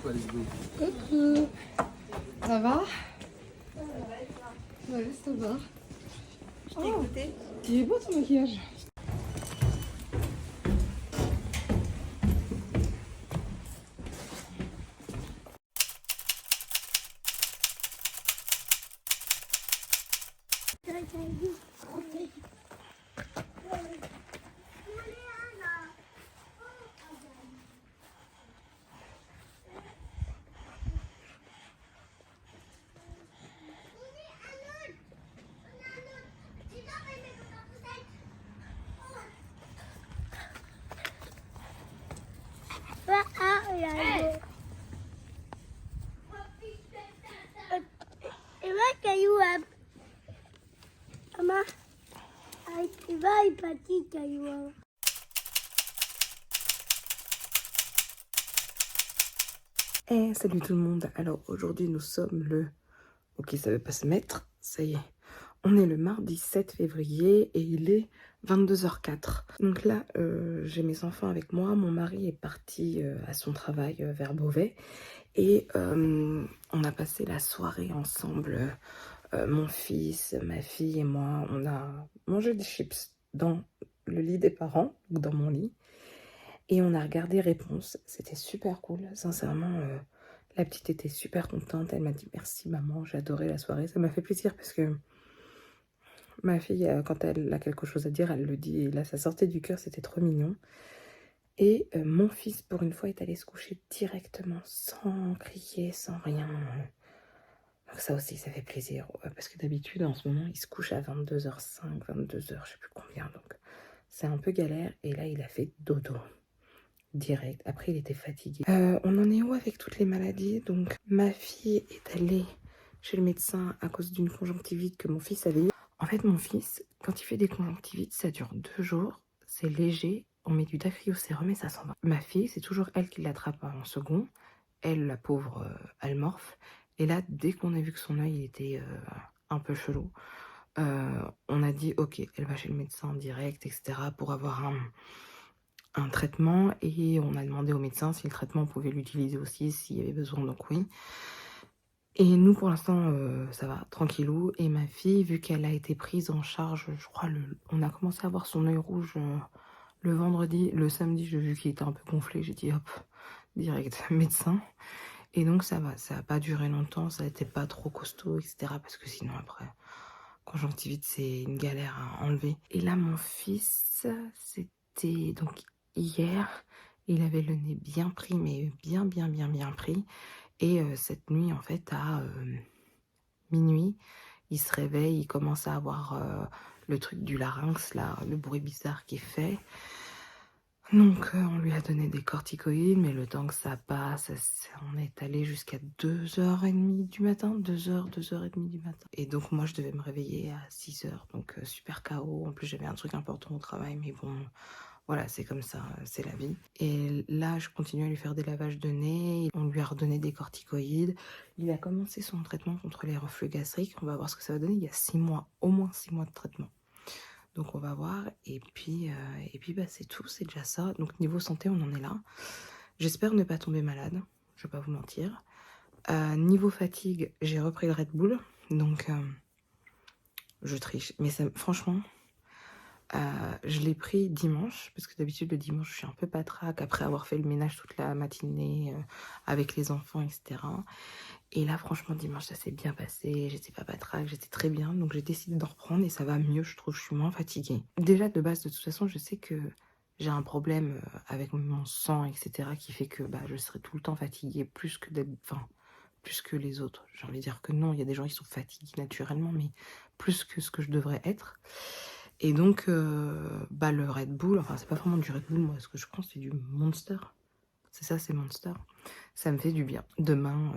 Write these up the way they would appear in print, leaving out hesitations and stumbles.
Coucou. Ça va? Ouais, ça va. Je t'ai écouté. Il est beau ton maquillage. Hey, salut tout le monde. Alors aujourd'hui nous sommes le... Ok, ça veut pas se mettre, ça y est. On est le mardi 7 février et il est 22h04. Donc là, j'ai mes enfants avec moi. Mon mari est parti à son travail vers Beauvais. Et on a passé la soirée ensemble. Mon fils, ma fille et moi, on a mangé des chips dans le lit des parents, ou dans mon lit. Et on a regardé Réponse. C'était super cool. Sincèrement, la petite était super contente. Elle m'a dit merci maman, j'ai adoré la soirée. Ça m'a fait plaisir parce que ma fille, quand elle a quelque chose à dire, elle le dit. Et là, ça sortait du cœur, c'était trop mignon. Et mon fils, pour une fois, est allé se coucher directement, sans crier, sans rien. Donc ça aussi, ça fait plaisir. Parce que d'habitude, en ce moment, il se couche à 22h05, 22h, je sais plus combien. Donc c'est un peu galère. Et là, il a fait dodo. Direct. Après, il était fatigué. On en est où avec toutes les maladies? Donc, ma fille est allée chez le médecin à cause d'une conjonctivite que mon fils avait eu. En fait, mon fils, quand il fait des conjonctivites, ça dure 2 jours. C'est léger. On met du dacryocérum et ça s'en va. Ma fille, c'est toujours elle qui l'attrape en second. Elle, la pauvre, elle morfle. Et là, dès qu'on a vu que son œil il était un peu chelou, on a dit, ok, elle va chez le médecin en direct, etc. pour avoir un traitement et on a demandé au médecin si le traitement on pouvait l'utiliser aussi s'il y avait besoin, donc oui. Et nous pour l'instant ça va tranquillou. Et ma fille, vu qu'elle a été prise en charge, je crois on a commencé à voir son œil rouge le vendredi. Le samedi j'ai vu qu'il était un peu gonflé, j'ai dit hop, direct médecin. Et donc ça va, ça n'a pas duré longtemps, ça n'était pas trop costaud, etc. parce que sinon après conjonctivite c'est une galère à enlever. Et là mon fils, c'était donc hier, il avait le nez bien pris, mais bien pris. Et cette nuit, en fait, à minuit, il se réveille, il commence à avoir le truc du larynx, là, le bruit bizarre qu'il fait. Donc, on lui a donné des corticoïdes, mais le temps que ça passe, on est allé jusqu'à 2h30 du matin, 2h30 du matin. Et donc, moi, je devais me réveiller à 6h, donc super KO. En plus, j'avais un truc important au travail, mais bon... Voilà, c'est comme ça, c'est la vie. Et là, je continue à lui faire des lavages de nez. On lui a redonné des corticoïdes. Il a commencé son traitement contre les reflux gastriques. On va voir ce que ça va donner. Il y a 6 mois, au moins 6 mois de traitement. Donc on va voir. Et puis bah, c'est tout, c'est déjà ça. Donc niveau santé, on en est là. J'espère ne pas tomber malade, je vais pas vous mentir. Niveau fatigue, j'ai repris le Red Bull. Donc je triche. Mais ça, franchement... je l'ai pris dimanche, parce que d'habitude le dimanche je suis un peu patraque après avoir fait le ménage toute la matinée avec les enfants, etc. Et là franchement dimanche ça s'est bien passé, j'étais pas patraque, j'étais très bien, donc j'ai décidé d'en reprendre et ça va mieux, je trouve, je suis moins fatiguée. Déjà de base, de toute façon, je sais que j'ai un problème avec mon sang, etc. qui fait que bah, je serai tout le temps fatiguée, plus que les autres. J'ai envie de dire que non, il y a des gens qui sont fatigués naturellement, mais plus que ce que je devrais être. Et donc, bah, le Red Bull, enfin, c'est pas vraiment du Red Bull, moi, ce que je pense, c'est du Monster. C'est ça, c'est Monster. Ça me fait du bien. Demain,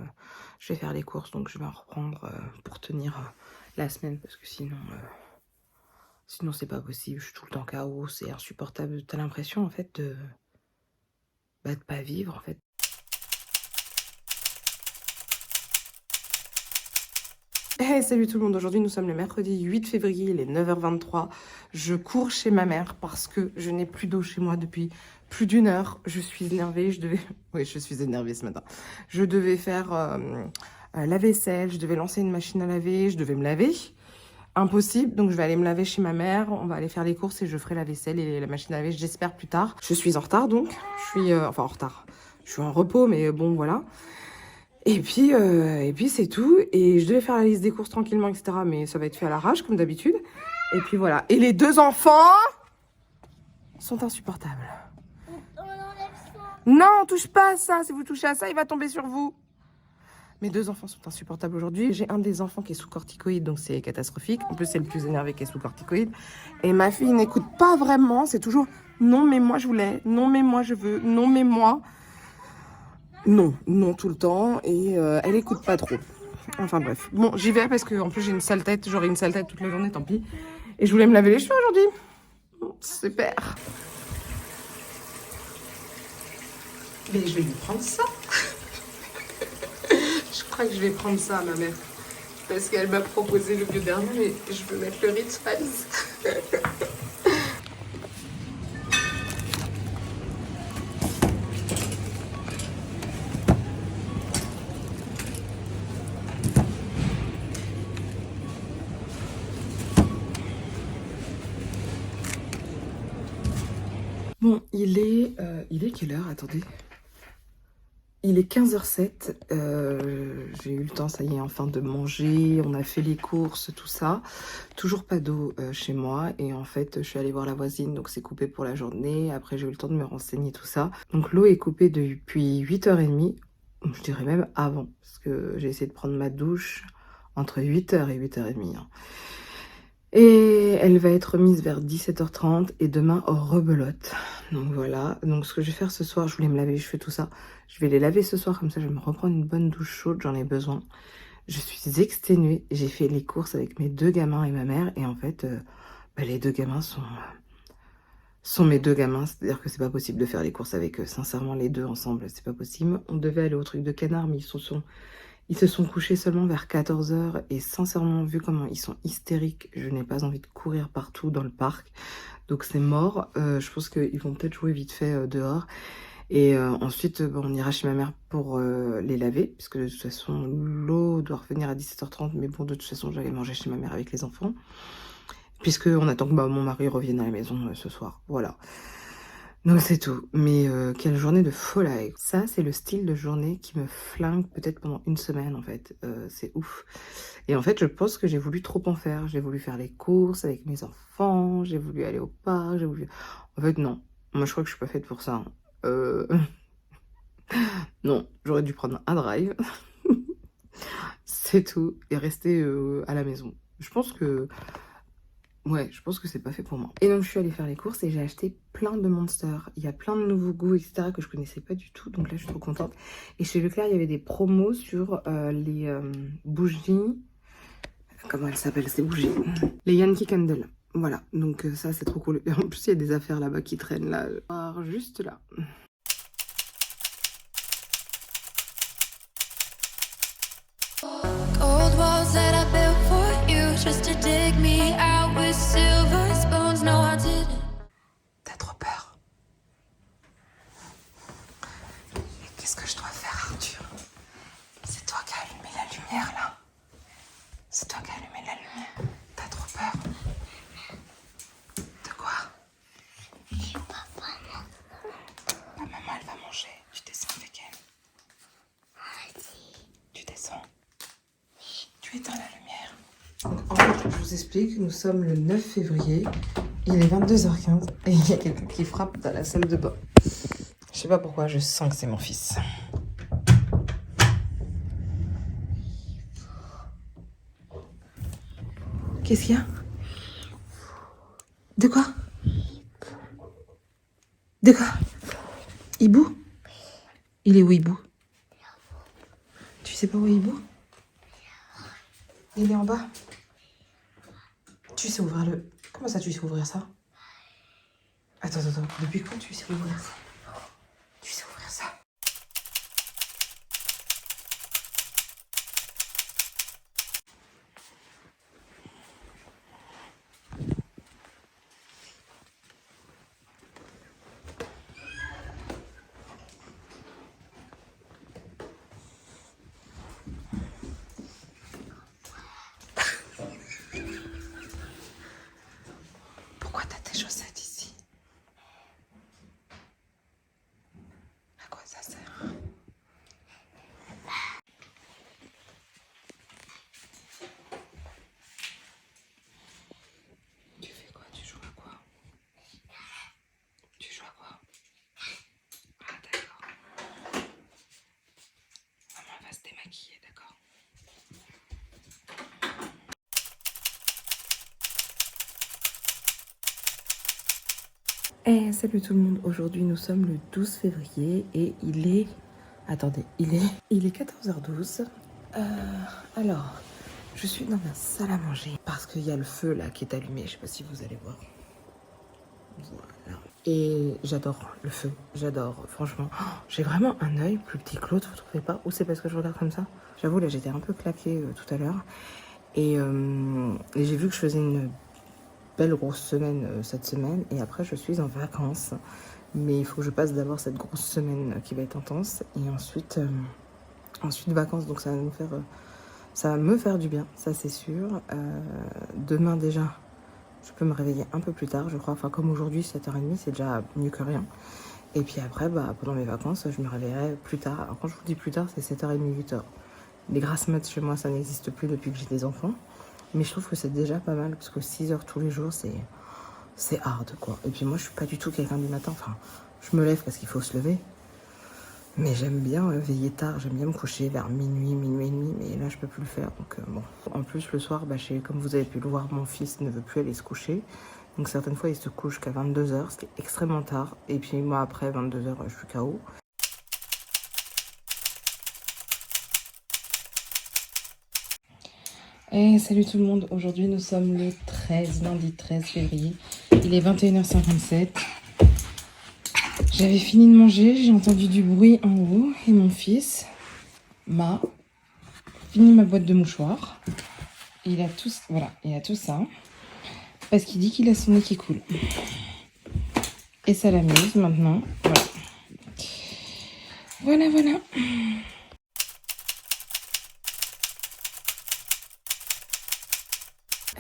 je vais faire les courses, donc je vais en reprendre pour tenir la semaine, parce que sinon c'est pas possible. Je suis tout le temps KO, c'est insupportable. T'as l'impression, en fait, de pas vivre, en fait. Hey, salut tout le monde, aujourd'hui nous sommes le mercredi 8 février, il est 9h23. Je cours chez ma mère parce que je n'ai plus d'eau chez moi depuis plus d'1 heure. Je suis énervée, Oui, je suis énervée ce matin. Je devais faire la vaisselle, je devais lancer une machine à laver, je devais me laver. Impossible, donc je vais aller me laver chez ma mère, on va aller faire les courses et je ferai la vaisselle et la machine à laver, j'espère plus tard. Je suis en retard donc, je suis, enfin en retard, je suis en repos mais bon voilà. Et puis c'est tout, et je devais faire la liste des courses tranquillement etc. Mais ça va être fait à l'arrache comme d'habitude. Et puis voilà, et les 2 enfants sont insupportables. Non, touche pas à ça, si vous touchez à ça il va tomber sur vous. Mes 2 enfants sont insupportables aujourd'hui. J'ai un des enfants qui est sous corticoïde, donc c'est catastrophique. En plus, c'est le plus énervé qui est sous corticoïde. Et ma fille n'écoute pas vraiment. C'est toujours non, mais moi je voulais. Non, mais moi je veux. Non, mais moi. Non, non tout le temps. Et elle écoute pas trop. Enfin bref. Bon, j'y vais parce que en plus j'ai une sale tête. J'aurai une sale tête toute la journée, tant pis. Et je voulais me laver les cheveux aujourd'hui. Super. Mais je vais lui prendre ça. Je crois que je vais prendre ça à ma mère. Parce qu'elle m'a proposé le Bioderma, mais je veux mettre le Rituals. Bon, il est quelle heure? Attendez. Il est 15h07, j'ai eu le temps, ça y est, enfin de manger, on a fait les courses, tout ça. Toujours pas d'eau chez moi et en fait, je suis allée voir la voisine, donc c'est coupé pour la journée. Après, j'ai eu le temps de me renseigner, tout ça. Donc l'eau est coupée depuis 8h30, je dirais même avant, parce que j'ai essayé de prendre ma douche entre 8h et 8h30. Hein. Et elle va être mise vers 17h30 et demain rebelote. Donc voilà, donc ce que je vais faire ce soir, je voulais me laver les cheveux, tout ça. Je vais les laver ce soir, comme ça je vais me reprendre une bonne douche chaude, j'en ai besoin. Je suis exténuée, j'ai fait les courses avec mes 2 gamins et ma mère. Et en fait, les 2 gamins sont mes 2 gamins. C'est-à-dire que c'est pas possible de faire les courses avec eux. Sincèrement, les 2 ensemble, c'est pas possible. On devait aller au truc de canard, mais ils se sont couchés seulement vers 14h et sincèrement, vu comment ils sont hystériques, je n'ai pas envie de courir partout dans le parc. Donc c'est mort. Je pense qu'ils vont peut-être jouer vite fait dehors. Et ensuite, on ira chez ma mère pour les laver. Puisque de toute façon, l'eau doit revenir à 17h30. Mais bon, de toute façon, j'allais manger chez ma mère avec les enfants. Puisqu'on attend que mon mari revienne à la maison ce soir. Voilà. Donc c'est tout, mais quelle journée de folie. Ça, c'est le style de journée qui me flingue peut-être pendant 1 semaine en fait, c'est ouf. Et en fait, je pense que j'ai voulu trop en faire. J'ai voulu faire les courses avec mes enfants, j'ai voulu aller au parc, j'ai voulu... En fait, non. Moi, je crois que je suis pas faite pour ça. Non, j'aurais dû prendre un drive. C'est tout, et rester à la maison. Je pense que... Ouais, je pense que c'est pas fait pour moi. Et donc, je suis allée faire les courses et j'ai acheté plein de Monster. Il y a plein de nouveaux goûts, etc. que je connaissais pas du tout. Donc là, je suis trop contente. Et chez Leclerc, il y avait des promos sur les bougies. Comment elles s'appellent ces bougies? Les Yankee Candle. Voilà, donc ça, c'est trop cool. Et en plus, il y a des affaires là-bas qui traînent là. Juste là. Old walls that I built for you just to dig me out with silver spoons. No, I didn't. T'as trop peur? Qu'est-ce que je dois faire, Arthur? C'est toi qui as allumé la lumière là. C'est toi qui as allumé la lumière. T'as trop peur? De quoi? La maman, elle va manger. Tu descends avec elle. Tu descends. Tu éteins la lumière. Donc, en fait, je vous explique, nous sommes le 9 février. Il est 22h15 et il y a quelqu'un qui frappe dans la salle de bain. Je sais pas pourquoi, je sens que c'est mon fils. Qu'est-ce qu'il y a? De quoi? De quoi? Hibou? Il est où, Hibou? Tu sais pas où est Hibou? Il est en bas. Tu sais ouvrir le... Comment ça, tu sais ouvrir ça? Attends. Depuis quand tu sais ouvrir ça? Tu sais ouvrir ça? maquiller, d'accord. Et salut tout le monde, aujourd'hui nous sommes le 12 février et il est... Attendez, il est 14h12. Alors, je suis dans la salle à manger parce qu'il y a le feu là qui est allumé, je sais pas si vous allez voir. Voilà. Et j'adore le feu, j'adore, franchement. Oh, j'ai vraiment un œil plus petit que l'autre, vous trouvez pas? Ou c'est parce que je regarde comme ça? J'avoue, là j'étais un peu claquée tout à l'heure. Et j'ai vu que je faisais une belle grosse semaine cette semaine. Et après je suis en vacances. Mais il faut que je passe d'abord cette grosse semaine qui va être intense. Et ensuite vacances, donc ça va me faire du bien, ça c'est sûr. Demain déjà, je peux me réveiller un peu plus tard, je crois. Enfin, comme aujourd'hui, 7h30, c'est déjà mieux que rien. Et puis après, pendant mes vacances, je me réveillerai plus tard. Alors, quand je vous dis plus tard, c'est 7h30, 8h. Les grasses maths chez moi, ça n'existe plus depuis que j'ai des enfants. Mais je trouve que c'est déjà pas mal, parce que 6h tous les jours, c'est hard, quoi. Et puis moi, je suis pas du tout quelqu'un du matin. Enfin, je me lève parce qu'il faut se lever. Mais j'aime bien veiller tard, j'aime bien me coucher vers minuit et demi, mais là je peux plus le faire, donc bon. En plus le soir, comme vous avez pu le voir, mon fils ne veut plus aller se coucher. Donc certaines fois il se couche qu'à 22h, ce qui est extrêmement tard. Et puis moi après 22h, je suis KO. Et salut tout le monde, aujourd'hui nous sommes le lundi 13 février. Il est 21h57. J'avais fini de manger, j'ai entendu du bruit en haut et mon fils m'a fini ma boîte de mouchoirs. Il a tout ça parce qu'il dit qu'il a son nez qui coule. Et ça l'amuse maintenant. Voilà.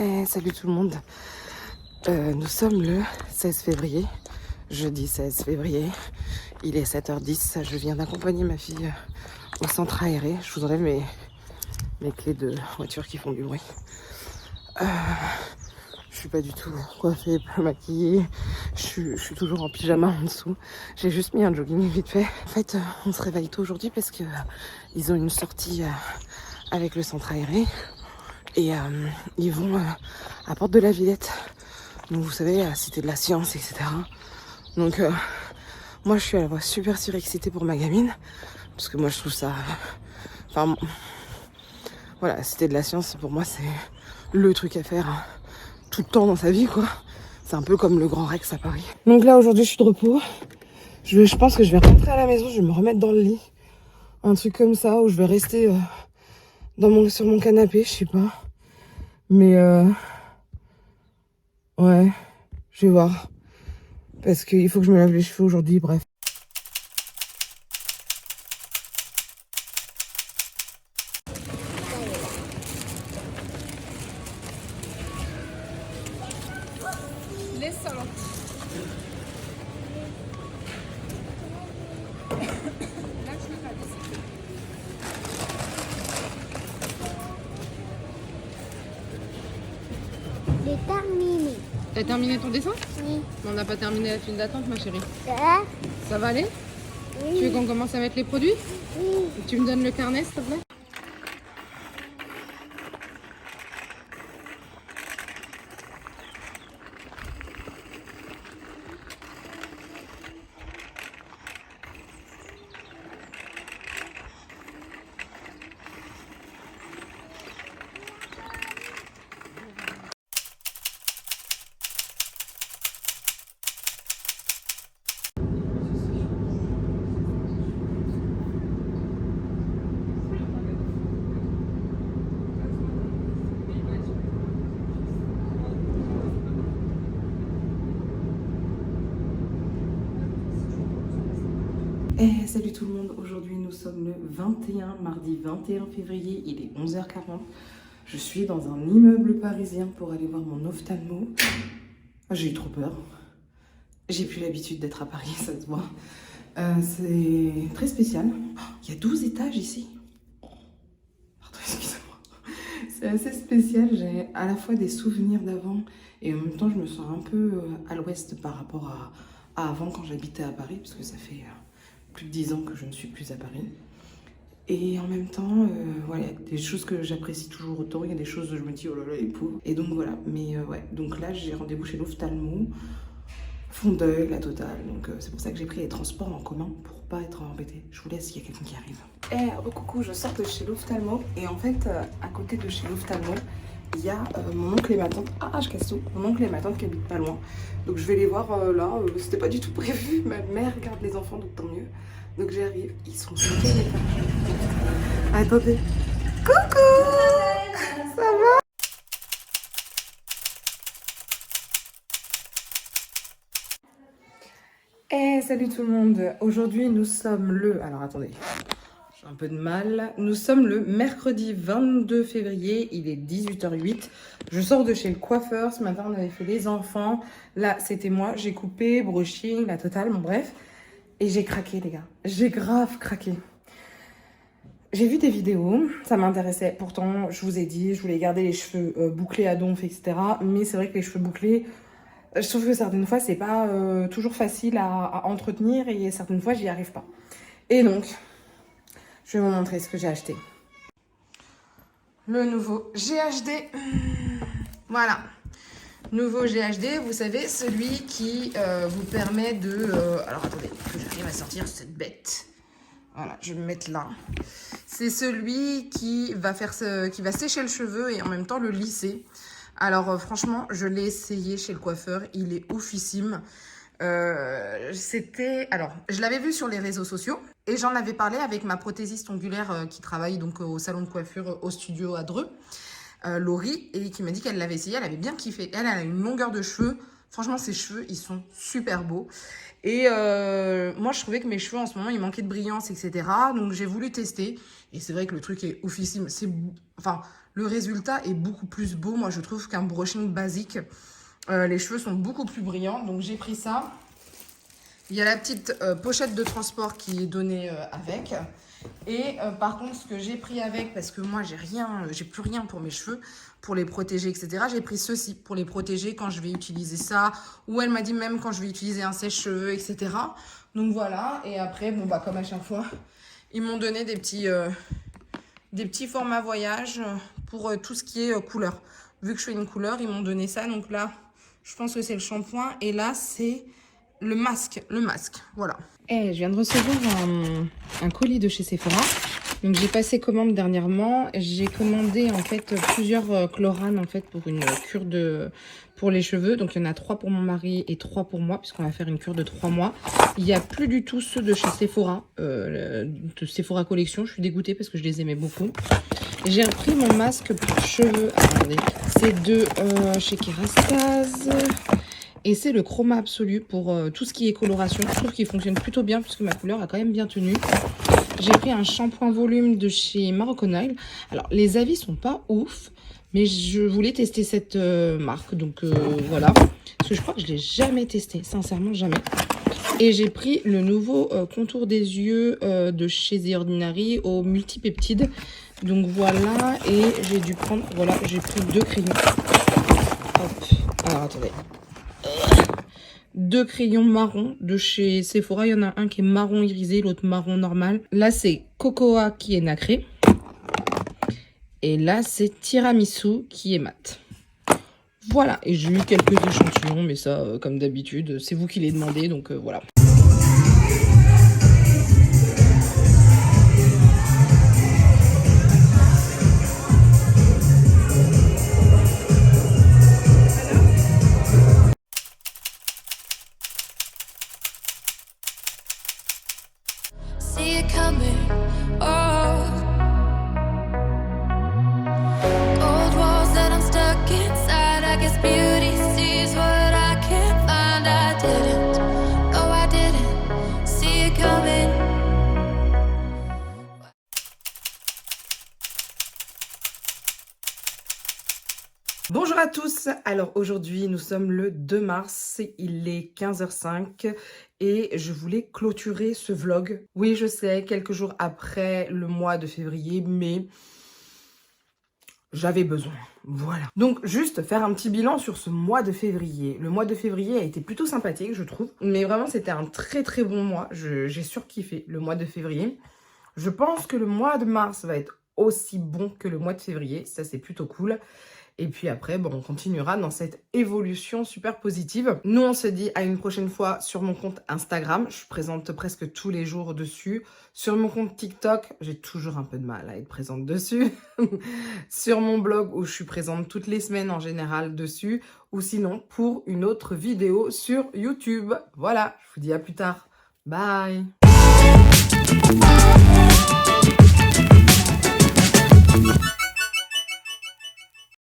Et salut tout le monde. Nous sommes le 16 février. Jeudi 16 février, il est 7h10, je viens d'accompagner ma fille au centre aéré. Je vous enlève mes clés de voiture qui font du bruit. Je suis pas du tout coiffée, pas maquillée, je suis toujours en pyjama en dessous. J'ai juste mis un jogging vite fait. En fait, on se réveille tôt aujourd'hui parce que ils ont une sortie avec le centre aéré et ils vont à Porte de la Villette. Donc vous savez, à la Cité de la Science, etc. Donc moi je suis à la fois super surexcitée pour ma gamine, parce que moi je trouve ça... Enfin voilà, Cité de la Science pour moi c'est le truc à faire tout le temps dans sa vie, quoi. C'est un peu comme le Grand Rex à Paris. Donc là aujourd'hui je suis de repos. Je pense que je vais rentrer à la maison, je vais me remettre dans le lit. Un truc comme ça, où je vais rester sur mon canapé, je sais pas. Mais ouais, je vais voir. Parce qu'il faut que je me lave les cheveux aujourd'hui, bref. Laissalo. J'ai terminé. T'as terminé ton dessin? Oui. On n'a pas terminé la file d'attente, ma chérie. Ah, Ça va aller? oui. Tu veux qu'on commence à mettre les produits? Oui. Tu me donnes le carnet, s'il te plaît? Et salut tout le monde, aujourd'hui nous sommes le mardi 21 février, il est 11h40. Je suis dans un immeuble parisien pour aller voir mon ophtalmo. J'ai eu trop peur. J'ai plus l'habitude d'être à Paris, ça se voit. C'est très spécial. Il y a 12 étages ici. Pardon, excusez-moi. C'est assez spécial, j'ai à la fois des souvenirs d'avant et en même temps je me sens un peu à l'ouest par rapport à avant quand j'habitais à Paris, parce que ça fait plus de 10 ans que je ne suis plus à Paris. Et en même temps, voilà, des choses que j'apprécie toujours autant, il y a des choses où je me dis oh là là les pauvres. Et donc voilà, mais ouais, donc là j'ai rendez-vous chez l'ophtalmo, fond d'œil, la totale, donc c'est pour ça que j'ai pris les transports en commun pour pas être embêtée. Je vous laisse, il y a quelqu'un qui arrive. Eh, coucou, je sors de chez l'ophtalmo et en fait, à côté de chez l'ophtalmo, il y a mon oncle et ma tante. Ah, je casse tout. Mon oncle et ma tante qui habitent pas loin. Donc je vais les voir là. C'était pas du tout prévu. Ma mère garde les enfants, donc tant mieux. Donc j'arrive. Ils sont bloqués les femmes. Attendez. Coucou. Ça va? Eh, salut tout le monde. Aujourd'hui, nous sommes le... Alors attendez. Un peu de mal. Nous sommes le mercredi 22 février, il est 18h08. Je sors de chez le coiffeur. Ce matin, on avait fait les enfants. Là, c'était moi. J'ai coupé, brushing, la totale, bon bref. Et j'ai craqué, les gars. J'ai grave craqué. J'ai vu des vidéos, ça m'intéressait. Pourtant, je vous ai dit, je voulais garder les cheveux bouclés à donf, etc. Mais c'est vrai que les cheveux bouclés, je trouve que certaines fois, c'est pas toujours facile à entretenir. Et certaines fois, j'y arrive pas. Et donc... je vais vous montrer ce que j'ai acheté. Le nouveau GHD. Voilà. Nouveau GHD, vous savez, celui qui vous permet de... alors attendez, que j'arrive à sortir cette bête. Voilà, je vais me mettre là. C'est celui qui va sécher le cheveu et en même temps le lisser. Alors franchement, je l'ai essayé chez le coiffeur. Il est oufissime. Alors, je l'avais vu sur les réseaux sociaux et j'en avais parlé avec ma prothésiste ongulaire qui travaille donc au salon de coiffure au studio à Dreux, Laurie, et qui m'a dit qu'elle l'avait essayé, elle avait bien kiffé. Elle a une longueur de cheveux, franchement ses cheveux ils sont super beaux et moi je trouvais que mes cheveux en ce moment ils manquaient de brillance, etc. Donc j'ai voulu tester et c'est vrai que le truc est oufissime. Enfin, le résultat est beaucoup plus beau, moi je trouve, qu'un brushing basique. Les cheveux sont beaucoup plus brillants, donc j'ai pris ça. Il y a la petite pochette de transport qui est donnée avec. Et par contre, ce que j'ai pris avec, parce que moi j'ai plus rien pour mes cheveux, pour les protéger, etc. J'ai pris ceci pour les protéger quand je vais utiliser ça. Ou elle m'a dit même quand je vais utiliser un sèche-cheveux, etc. Donc voilà. Et après, bon bah comme à chaque fois, ils m'ont donné des petits formats voyage pour tout ce qui est couleur. Vu que je fais une couleur, ils m'ont donné ça. Donc là, je pense que c'est le shampoing. Et là, c'est le masque. Voilà. Je viens de recevoir un colis de chez Sephora. Donc, j'ai passé commande dernièrement. J'ai commandé, en fait, plusieurs chloranes, en fait, pour une cure pour les cheveux. Donc, il y en a 3 pour mon mari et 3 pour moi, puisqu'on va faire une cure de 3 mois. Il n'y a plus du tout ceux de chez Sephora, de Sephora Collection. Je suis dégoûtée parce que je les aimais beaucoup. J'ai repris mon masque pour cheveux. Attendez, c'est de chez Kerastase. Et c'est le Chroma Absolu pour tout ce qui est coloration. Je trouve qu'il fonctionne plutôt bien puisque ma couleur a quand même bien tenu. J'ai pris un shampoing volume de chez Moroccan Oil. Alors, les avis sont pas ouf, mais je voulais tester cette marque. Donc, voilà. Parce que je crois que je ne l'ai jamais testé. Sincèrement, jamais. Et j'ai pris le nouveau contour des yeux de chez The Ordinary au multipeptide. Donc voilà, et j'ai dû prendre, voilà, j'ai pris 2 crayons. Hop, alors attendez. 2 crayons marron de chez Sephora. Il y en a un qui est marron irisé, l'autre marron normal. Là, c'est Cocoa qui est nacré. Et là, c'est Tiramisu qui est mat. Voilà, et j'ai eu quelques échantillons, mais ça, comme d'habitude, c'est vous qui les demandez, donc voilà. See it coming, oh. Old walls that I'm stuck inside. I guess beauty sees what I can't find. I didn't, no I didn't see it coming. Bonjour à tous, alors aujourd'hui nous sommes le 2 mars, il est 15h05 et je voulais clôturer ce vlog. Oui je sais, quelques jours après le mois de février, mais j'avais besoin, voilà. Donc juste faire un petit bilan sur ce mois de février. Le mois de février a été plutôt sympathique je trouve, mais vraiment c'était un très très bon mois, j'ai surkiffé le mois de février. Je pense que le mois de mars va être aussi bon que le mois de février. Ça, c'est plutôt cool. Et puis après, bon, on continuera dans cette évolution super positive. Nous, on se dit à une prochaine fois sur mon compte Instagram. Je présente presque tous les jours dessus. Sur mon compte TikTok, j'ai toujours un peu de mal à être présente dessus. Sur mon blog, où je suis présente toutes les semaines en général dessus. Ou sinon, pour une autre vidéo sur YouTube. Voilà, je vous dis à plus tard. Bye!